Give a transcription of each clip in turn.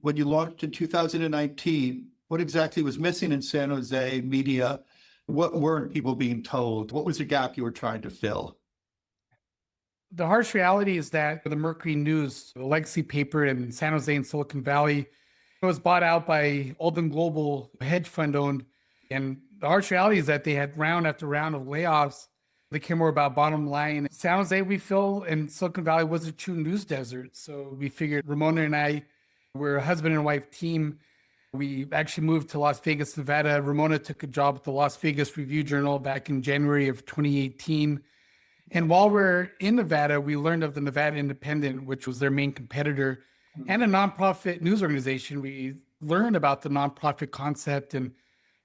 When you launched in 2019, what exactly was missing in San Jose media? What weren't people being told? What was the gap you were trying to fill? The harsh reality is that the Mercury News, the legacy paper in San Jose and Silicon Valley, was bought out by Alden Global, hedge fund owned. And the harsh reality is that they had round after round of layoffs. They care more about bottom line. San Jose, we feel, and Silicon Valley was a true news desert. So we figured Ramona and I were a husband and wife team. We actually moved to Las Vegas, Nevada. Ramona took a job at the Las Vegas Review Journal back in January of 2018. And while we're in Nevada, we learned of the Nevada Independent, which was their main competitor, and a nonprofit news organization. We learned about the nonprofit concept and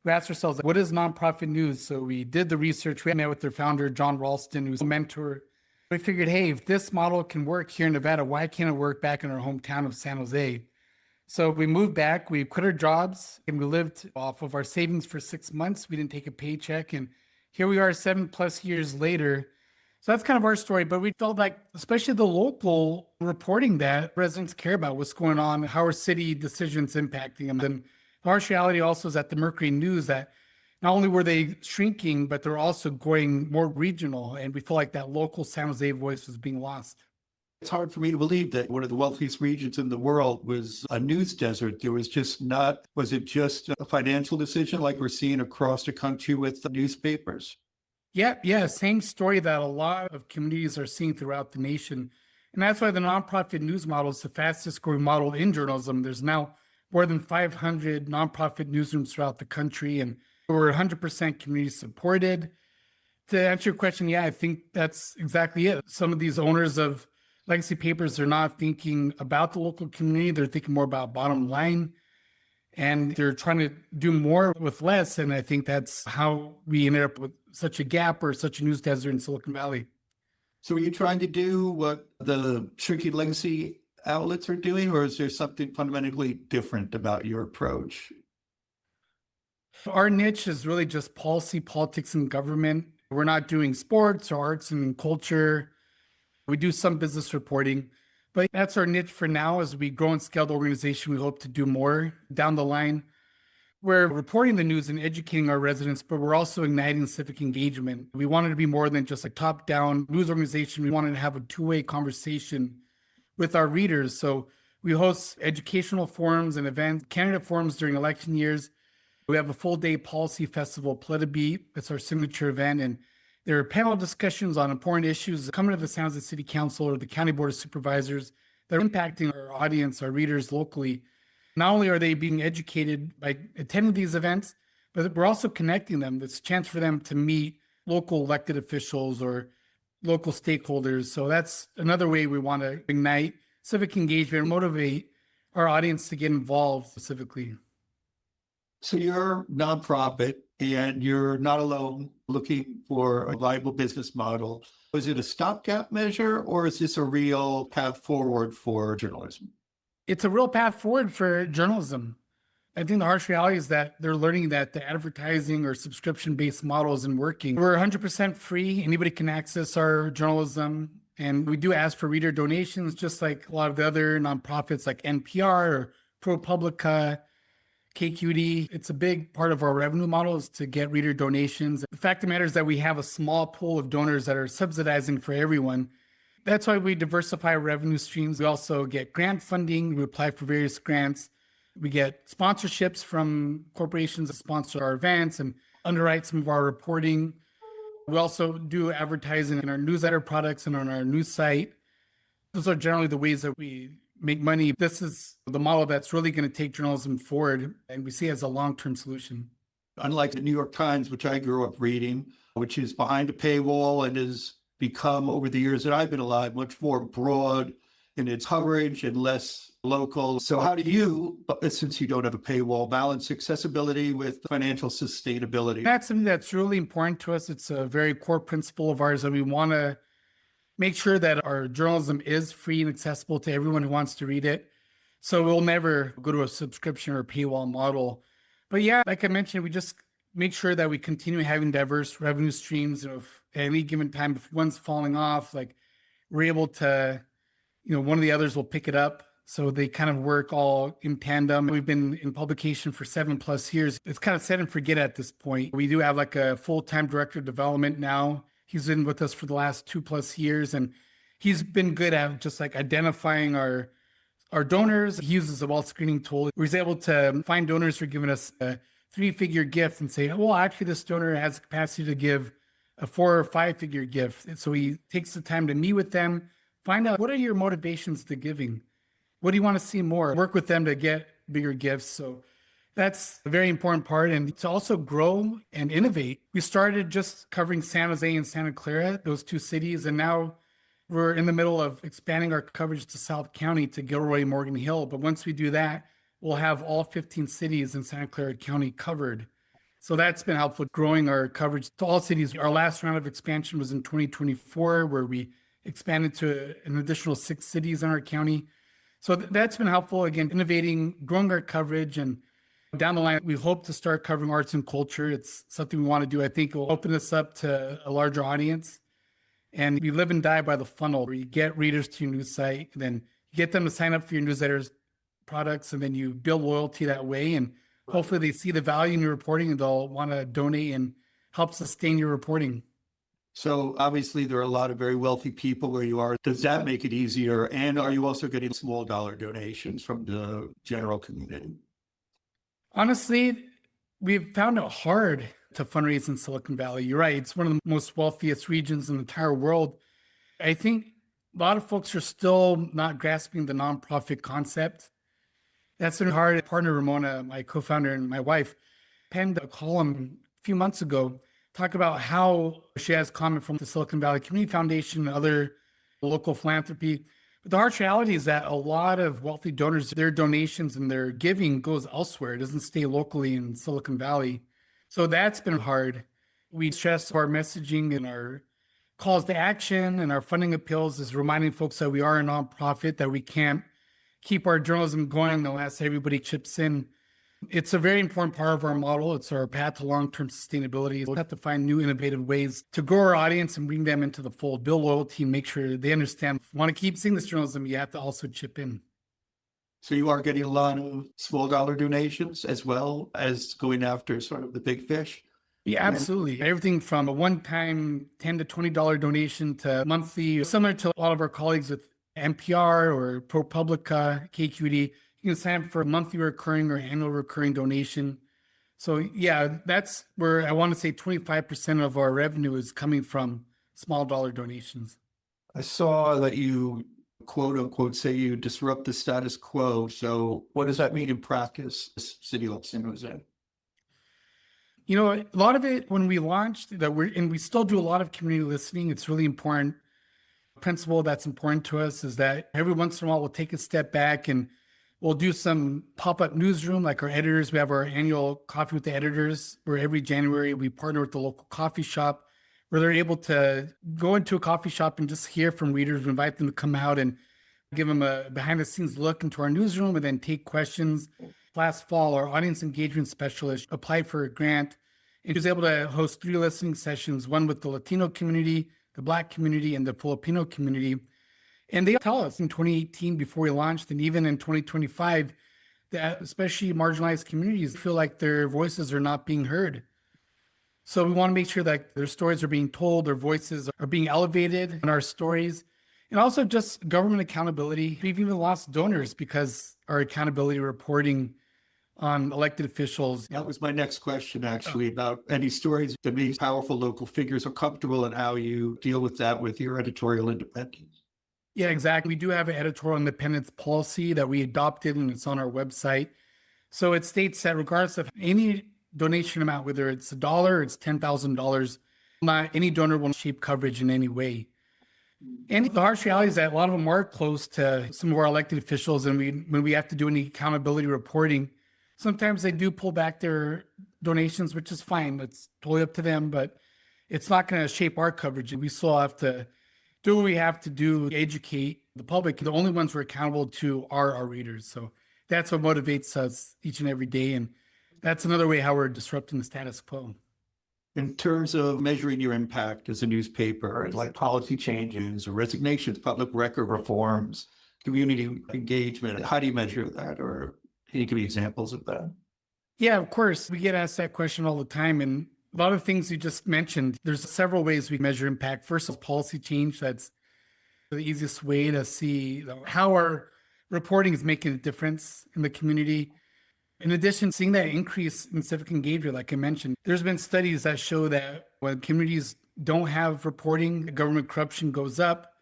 we asked ourselves, what is nonprofit news? So we did the research. We met with their founder, John Ralston, who's a mentor. We figured, hey, if this model can work here in Nevada, why can't it work back in our hometown of San Jose? So we moved back, we quit our jobs, and we lived off of our savings for 6 months. We didn't take a paycheck. And here we are 7+ years later. So that's kind of our story. But we felt like, especially the local reporting, that residents care about what's going on, how are city decisions impacting them. And the harsh reality also is that the Mercury News, that not only were they shrinking, but they're also going more regional. And we feel like that local San Jose voice was being lost. It's hard for me to believe that one of the wealthiest regions in the world was a news desert. There was just not, was it just a financial decision like we're seeing across the country with the newspapers? Yeah. Same story that a lot of communities are seeing throughout the nation. And that's why the nonprofit news model is the fastest growing model in journalism. There's now more than 500 nonprofit newsrooms throughout the country, and we're 100% community supported. To answer your question, yeah, I think that's exactly it. Some of these owners of legacy papers are not thinking about the local community. They're thinking more about bottom line, and they're trying to do more with less. And I think that's how we ended up with such a gap or such a news desert in Silicon Valley. So are you trying to do what the shrinking legacy outlets are doing, or is there something fundamentally different about your approach? Our niche is really just policy, politics, and government. We're not doing sports or arts and culture. We do some business reporting, but that's our niche for now. As we grow and scale the organization, we hope to do more down the line. We're reporting the news and educating our residents, but we're also igniting civic engagement. We wanted to be more than just a top-down news organization. We wanted to have a two-way conversation with our readers. So we host educational forums and events, candidate forums during election years. We have a full-day policy festival, Politibeat. It's our signature event. And there are panel discussions on important issues coming to the San Jose City Council or the County Board of Supervisors that are impacting our audience, our readers locally. Not only are they being educated by attending these events, but we're also connecting them. It's a chance for them to meet local elected officials or local stakeholders. So that's another way we want to ignite civic engagement and motivate our audience to get involved civically. So you're nonprofit and you're not alone looking for a viable business model. Is it a stopgap measure, or is this a real path forward for journalism? It's a real path forward for journalism. I think the harsh reality is that they're learning that the advertising or subscription-based model isn't working. We're 100% free. Anybody can access our journalism. And we do ask for reader donations, just like a lot of the other nonprofits like NPR or ProPublica, KQED. It's a big part of our revenue model is to get reader donations. The fact of the matter is that we have a small pool of donors that are subsidizing for everyone. That's why we diversify our revenue streams. We also get grant funding. We apply for various grants. We get sponsorships from corporations that sponsor our events and underwrite some of our reporting. We also do advertising in our newsletter products and on our news site. Those are generally the ways that we make money. This is the model that's really going to take journalism forward, and we see it as a long-term solution. Unlike the New York Times, which I grew up reading, which is behind a paywall and has become, over the years that I've been alive, much more broad in its coverage and less local. So how do you, since you don't have a paywall, balance accessibility with financial sustainability? That's something that's really important to us. It's a very core principle of ours that we want to make sure that our journalism is free and accessible to everyone who wants to read it. So we'll never go to a subscription or paywall model. But yeah, like I mentioned, we just make sure that we continue having diverse revenue streams. If at any given time, if one's falling off, like we're able to, one of the others will pick it up. So they kind of work all in tandem. We've been in publication for 7+ years. It's kind of set and forget at this point. We do have like a full-time director of development now. He's been with us for the last 2+ years, and he's been good at just like identifying our donors. He uses a wealth screening tool. He's able to find donors who are giving us a 3-figure gift and say, well, actually, this donor has the capacity to give a 4 or 5-figure gift. And so he takes the time to meet with them, find out what are your motivations to giving? What do you want to see more? Work with them to get bigger gifts. So that's a very important part. And to also grow and innovate, we started just covering San Jose and Santa Clara, those 2 cities. And now we're in the middle of expanding our coverage to South County to Gilroy, Morgan Hill. But once we do that, we'll have all 15 cities in Santa Clara County covered. So that's been helpful, growing our coverage to all cities. Our last round of expansion was in 2024, where we expanded to an additional 6 cities in our county. So that's been helpful, again, innovating, growing our coverage. And down the line, we hope to start covering arts and culture. It's something we want to do. I think it will open us up to a larger audience. And we live and die by the funnel, where you get readers to your news site, and then you get them to sign up for your newsletters, products, and then you build loyalty that way. And hopefully they see the value in your reporting and they'll want to donate and help sustain your reporting. So obviously there are a lot of very wealthy people where you are. Does that make it easier? And are you also getting small dollar donations from the general community? Honestly, we've found it hard to fundraise in Silicon Valley. You're right. It's one of the most wealthiest regions in the entire world. I think a lot of folks are still not grasping the nonprofit concept. That's been hard. Partner Ramona, my co-founder, and my wife penned a column a few months ago, talk about how she has comment from the Silicon Valley Community Foundation and other local philanthropy. But the harsh reality is that a lot of wealthy donors, their donations and their giving goes elsewhere. It doesn't stay locally in Silicon Valley. So that's been hard. We stress our messaging and our calls to action and our funding appeals is reminding folks that we are a nonprofit, that we can't keep our journalism going unless everybody chips in. It's a very important part of our model. It's our path to long-term sustainability. We'll have to find new innovative ways to grow our audience and bring them into the fold, build loyalty, and make sure they understand. If you want to keep seeing this journalism, you have to also chip in. So you are getting a lot of small dollar donations as well as going after sort of the big fish? Yeah, absolutely. Everything from a one-time $10 to $20 donation to monthly, similar to a lot of our colleagues with NPR or ProPublica, KQED. You can sign up for a monthly recurring or annual recurring donation. So yeah, that's where I want to say 25% of our revenue is coming from small dollar donations. I saw that you, quote unquote, say you disrupt the status quo. So what does that mean in practice, City of San Jose? You know, a lot of it when we launched that we still do a lot of community listening. It's really important. Principle that's important to us is that every once in a while we'll take a step back and we'll do some pop-up newsroom, like our editors. We have our annual coffee with the editors, where every January we partner with the local coffee shop, where they're able to go into a coffee shop and just hear from readers. We invite them to come out and give them a behind-the-scenes look into our newsroom and then take questions. Last fall, our audience engagement specialist applied for a grant and was able to host 3 listening sessions, one with the Latino community, the Black community, and the Filipino community. And they tell us in 2018, before we launched, and even in 2025, that especially marginalized communities feel like their voices are not being heard. So we want to make sure that their stories are being told, their voices are being elevated in our stories, and also just government accountability. We've even lost donors because our accountability reporting on elected officials. That was my next question, actually, about any stories that these powerful local figures are comfortable and how you deal with that with your editorial independence. Yeah, exactly. We do have an editorial independence policy that we adopted, and it's on our website. So it states that regardless of any donation amount, whether it's $1 or it's $10,000, not any donor will shape coverage in any way. And the harsh reality is that a lot of them are close to some of our elected officials, and when we have to do any accountability reporting, sometimes they do pull back their donations, which is fine. It's totally up to them, but it's not going to shape our coverage. We still have to do what we have to do to educate the public. The only ones we're accountable to are our readers. So that's what motivates us each and every day. And that's another way how we're disrupting the status quo. In terms of measuring your impact as a newspaper, like policy changes or resignations, public record reforms, community engagement? How do you measure that? Or can you give me examples of that? Yeah, of course. We get asked that question all the time. And a lot of things you just mentioned, there's several ways we measure impact. First is policy change. That's the easiest way to see how our reporting is making a difference in the community. In addition, seeing that increase in civic engagement, like I mentioned, there's been studies that show that when communities don't have reporting, government corruption goes up,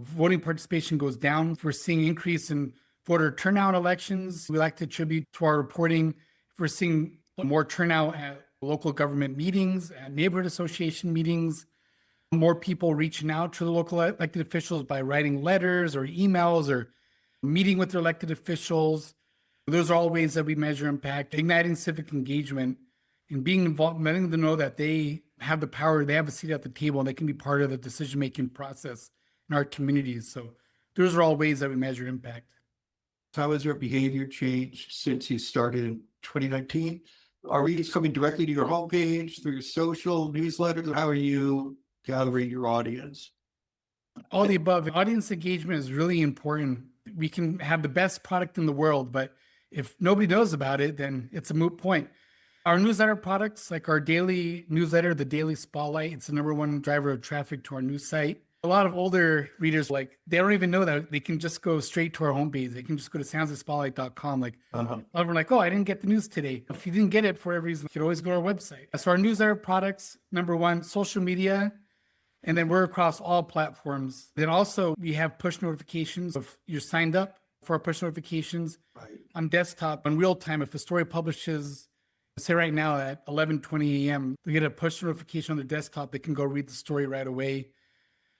voting participation goes down. If we're seeing increase in voter turnout elections, we like to attribute to our reporting. If we're seeing more turnout at local government meetings, at neighborhood association meetings, more people reaching out to the local elected officials by writing letters or emails or meeting with their elected officials. Those are all ways that we measure impact, igniting civic engagement and being involved, letting them know that they have the power, they have a seat at the table, and they can be part of the decision-making process in our communities. So those are all ways that we measure impact. How has your behavior changed since you started in 2019? Are readers coming directly to your homepage through your social newsletters? How are you gathering your audience? All the above. Audience engagement is really important. We can have the best product in the world, but if nobody knows about it, then it's a moot point. Our newsletter products, like our daily newsletter, the Daily Spotlight, it's the number one driver of traffic to our news site. A lot of older readers, like, they don't even know that they can just go straight to our homepage. They can just go to soundsofspotlight.com. Like, a lot of them are like, oh, I didn't get the news today. If you didn't get it for whatever reason, you could always go to our website. So our newsletter products, number one, social media, and then we're across all platforms. Then also we have push notifications if you're signed up for our push notifications on desktop on real time. If a story publishes, say right now at 11:20 a.m., they get a push notification on their desktop. They can go read the story right away.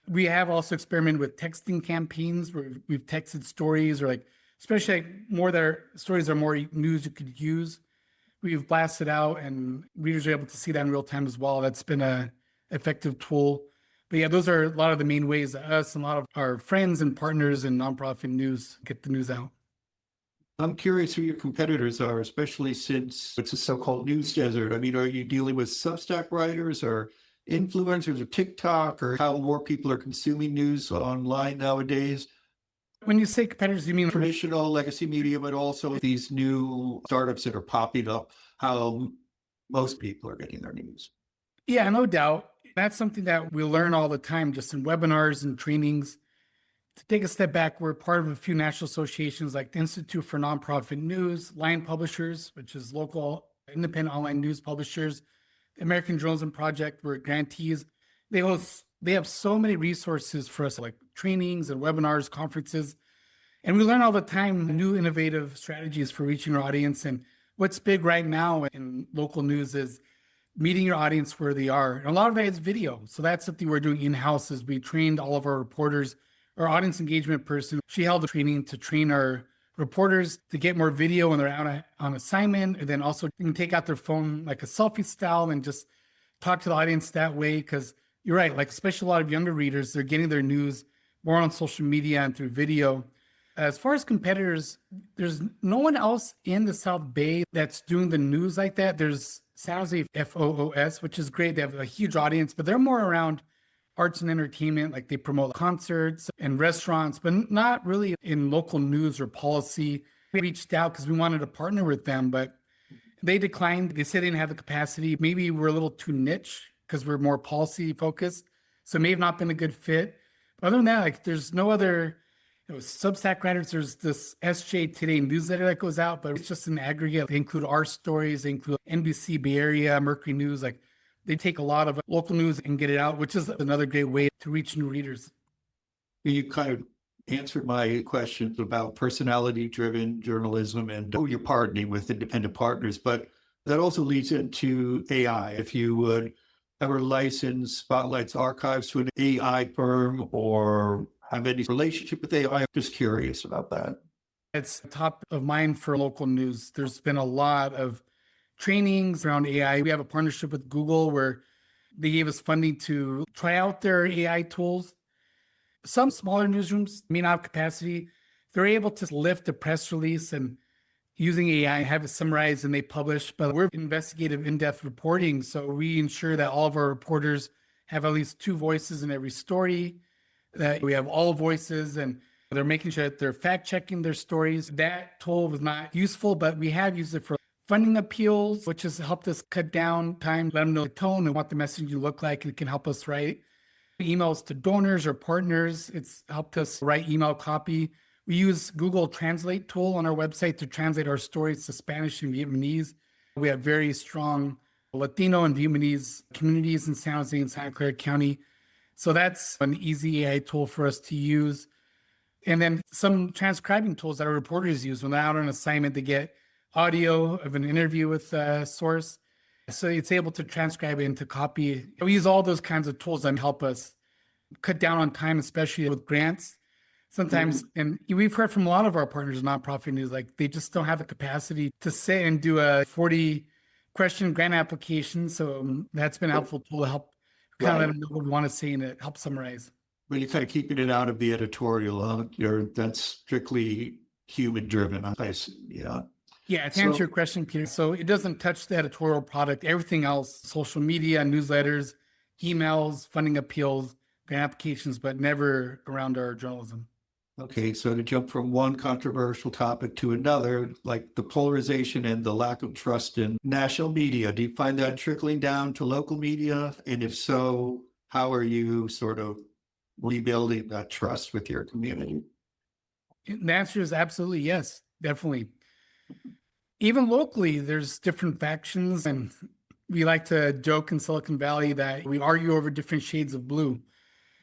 We have also experimented with texting campaigns where we've texted stories, or like, especially like more their stories are more news you could use. We've blasted out and readers are able to see that in real time as well. That's been a effective tool. But yeah, those are a lot of the main ways that us and a lot of our friends and partners in nonprofit news get the news out. I'm curious who your competitors are, especially since it's a so-called news desert. I mean, are you dealing with Substack writers or influencers or TikTok, or how more people are consuming news online nowadays? When you say competitors, you mean Traditional legacy media, but also these new startups that are popping up, how most people are getting their news. Yeah, no doubt. That's something that we learn all the time, just in webinars and trainings. To take a step back, we're part of a few national associations like the Institute for Nonprofit News, Lion Publishers, which is local independent online news publishers, the American Journalism Project, we're grantees. They have so many resources for us, like trainings and webinars, conferences. And we learn all the time new innovative strategies for reaching our audience. And what's big right now in local news is meeting your audience where they are. And a lot of that is video. So that's something we're doing in-house. Is we trained all of our reporters. Our audience engagement person, she held a training to train our reporters to get more video when they're out on assignment. And then also you can take out their phone like a selfie style and just talk to the audience that way. Because you're right, like especially a lot of younger readers, they're getting their news more on social media and through video. As far as competitors, there's no one else in the South Bay that's doing the news like that. There's San Jose FOOS, which is great. They have a huge audience, but they're more around arts and entertainment. Like they promote concerts and restaurants, but not really in local news or policy. We reached out because we wanted to partner with them, but they declined. They said they didn't have the capacity. Maybe we're a little too niche because we're more policy focused. So it may have not been a good fit. But other than that, like there's no other Substack writers. There's this SJ Today newsletter that goes out, but it's just an aggregate. They include our stories. They include NBC Bay Area, Mercury News. Like they take a lot of local news and get it out, which is another great way to reach new readers. You kind of answered my questions about personality-driven journalism and who you're partnering with, independent partners, but that also leads into AI. If you would ever license Spotlight's archives to an AI firm or have any relationship with AI, I'm just curious about that. It's top of mind for local news. There's been a lot of trainings around AI. We have a partnership with Google where they gave us funding to try out their AI tools. Some smaller newsrooms may not have capacity. They're able to lift a press release and using AI, have it summarized and they publish, but we're investigative in-depth reporting. So we ensure that all of our reporters have at least two voices in every story, that we have all voices. And They're making sure that they're fact checking their stories. That tool was not useful, but we have used it for funding appeals, which has helped us cut down time, let them know the tone and what the message you look like. And it can help us write emails to donors or partners. It's helped us write email copy. We use Google Translate tool on our website to translate our stories to Spanish and Vietnamese. We have very strong Latino and Vietnamese communities in San Jose and Santa Clara County. So that's an easy AI tool for us to use. And then some transcribing tools that our reporters use when they're out on assignment to get audio of an interview with a source. So it's able to transcribe it into copy. We use all those kinds of tools that help us cut down on time, especially with grants. Sometimes, and we've heard from a lot of our partners in nonprofit news, like they just don't have the capacity to sit and do a 40-question grant application. So that's been a helpful tool to help kind of let them know what we want to say and it helps summarize. Well, you're kind of keeping it out of the editorial. That's strictly human driven. Yeah. Yeah, to answer your question, Peter. So it doesn't touch the editorial product. Everything else, social media, newsletters, emails, funding appeals, grant applications, but never around our journalism. Okay, so to jump from one controversial topic to another, like the polarization and the lack of trust in national media, do you find that trickling down to local media? And if so, how are you sort of rebuilding that trust with your community? The answer is absolutely yes, definitely. Even locally, there's different factions, and we like to joke in Silicon Valley that we argue over different shades of blue.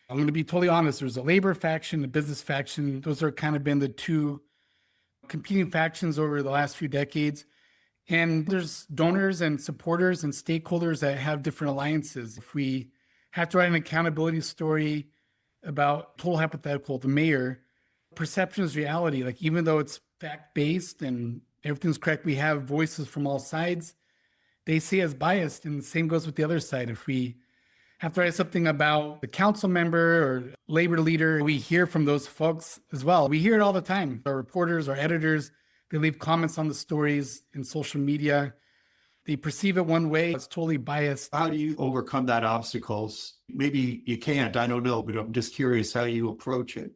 I'm going to be totally honest. There's a labor faction, a business faction. Those are kind of been the two competing factions over the last few decades. And there's donors and supporters and stakeholders that have different alliances. If we have to write an accountability story about total hypothetical, the mayor, perception is reality. Like even though it's fact-based and everything's correct, we have voices from all sides. They see us biased, and the same goes with the other side. If we have to write something about the council member or labor leader, we hear from those folks as well. We hear it all the time. Our reporters, our editors, they leave comments on the stories in social media. They perceive it one way. It's totally biased. How do you overcome that obstacles? Maybe you can't, I don't know, but I'm just curious how you approach it.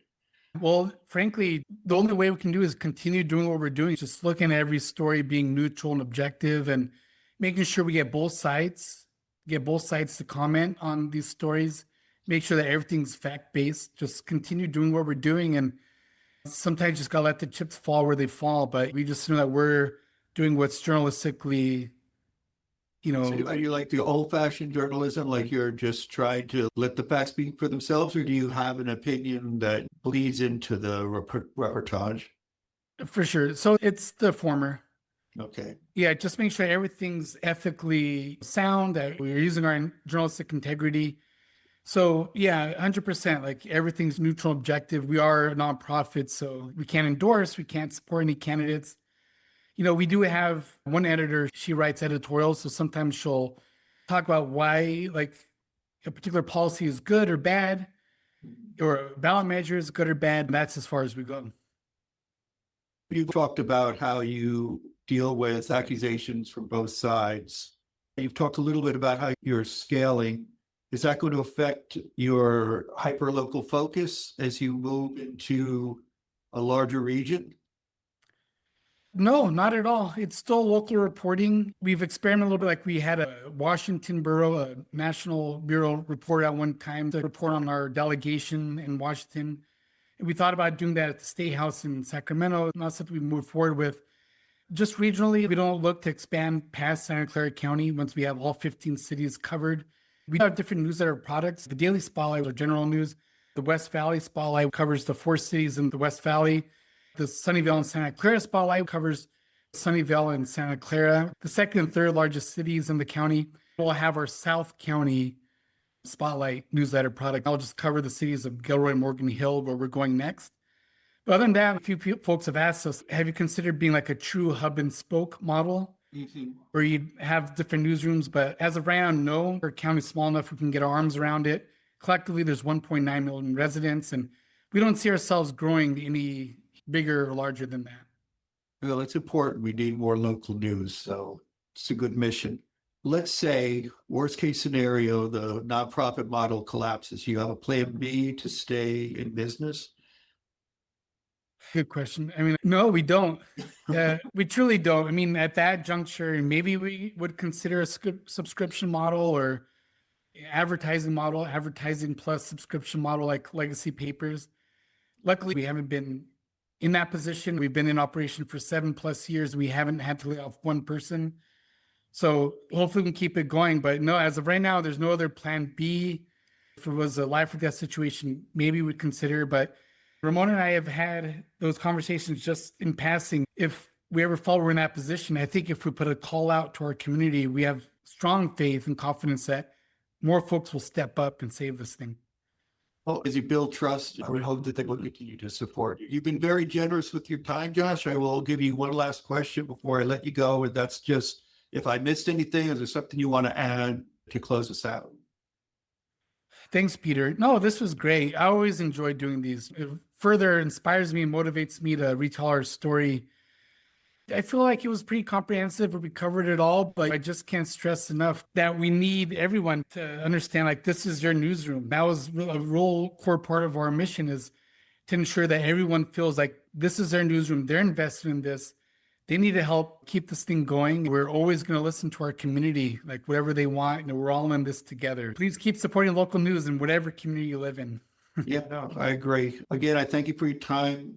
Well, frankly, the only way we can do is continue doing what we're doing, just looking at every story being neutral and objective and making sure we get both sides to comment on these stories, make sure that everything's fact-based, just continue doing what we're doing. And sometimes just gotta let the chips fall where they fall, but we just know that we're doing what's journalistically, So are you like the old-fashioned journalism, like you're just trying to let the facts speak for themselves, or do you have an opinion that bleeds into the reportage? For sure. So it's the former. Okay. Yeah, just make sure everything's ethically sound, that we're using our journalistic integrity. So yeah, 100%, like everything's neutral, objective. We are a nonprofit, so we can't endorse, we can't support any candidates. We do have one editor, she writes editorials, so sometimes she'll talk about why like a particular policy is good or bad, or a ballot measure is good or bad. And that's as far as we go. You talked about how you deal with accusations from both sides. You've talked a little bit about how you're scaling. Is that going to affect your hyper-local focus as you move into a larger region? No, not at all. It's still local reporting. We've experimented a little bit. Like we had a Washington Bureau, a National Bureau report at one time to report on our delegation in Washington. And we thought about doing that at the State House in Sacramento. Not something we moved forward with. Just regionally, we don't look to expand past Santa Clara County once we have all 15 cities covered. We have different newsletter products. The Daily Spotlight is general news. The West Valley Spotlight covers the 4 cities in the West Valley. The Sunnyvale and Santa Clara Spotlight covers Sunnyvale and Santa Clara. The second and third largest cities in the county. We'll have our South County Spotlight newsletter product. I'll just cover the cities of Gilroy, Morgan Hill, where we're going next. But other than that, a few folks have asked us, have you considered being like a true hub and spoke model? Where you have different newsrooms, but as of right now, no. Our county's small enough we can get our arms around it. Collectively, there's 1.9 million residents, and we don't see ourselves growing any bigger or larger than that. Well, it's important. We need more local news, so it's a good mission. Let's say, worst case scenario, the nonprofit model collapses. You have a plan B to stay in business? Good question. I mean, no, we don't. We truly don't. I mean, at that juncture, maybe we would consider a subscription model or advertising model, advertising plus subscription model like legacy papers. Luckily, we haven't been in that position. We've been in operation for 7+ years. We haven't had to lay off one person. So hopefully we can keep it going. But no, as of right now, there's no other plan B. If it was a life or death situation, maybe we'd consider. But Ramon and I have had those conversations just in passing. If we ever fall in that position, I think if we put a call out to our community, we have strong faith and confidence that more folks will step up and save this thing. Well, as you build trust, I would hope that they will continue to support you. You've been very generous with your time, Josh. I will give you one last question before I let you go. And that's just, if I missed anything, is there something you want to add to close us out? Thanks, Peter. No, this was great. I always enjoy doing these. It further inspires me and motivates me to retell our story. I feel like it was pretty comprehensive. We covered it all, but I just can't stress enough that we need everyone to understand, like, this is your newsroom. That was a real core part of our mission, is to ensure that everyone feels like this is their newsroom. They're invested in this. They need to help keep this thing going. We're always going to listen to our community, like whatever they want, and we're all in this together. Please keep supporting local news in whatever community you live in. Yeah, no, I agree. Again, I thank you for your time.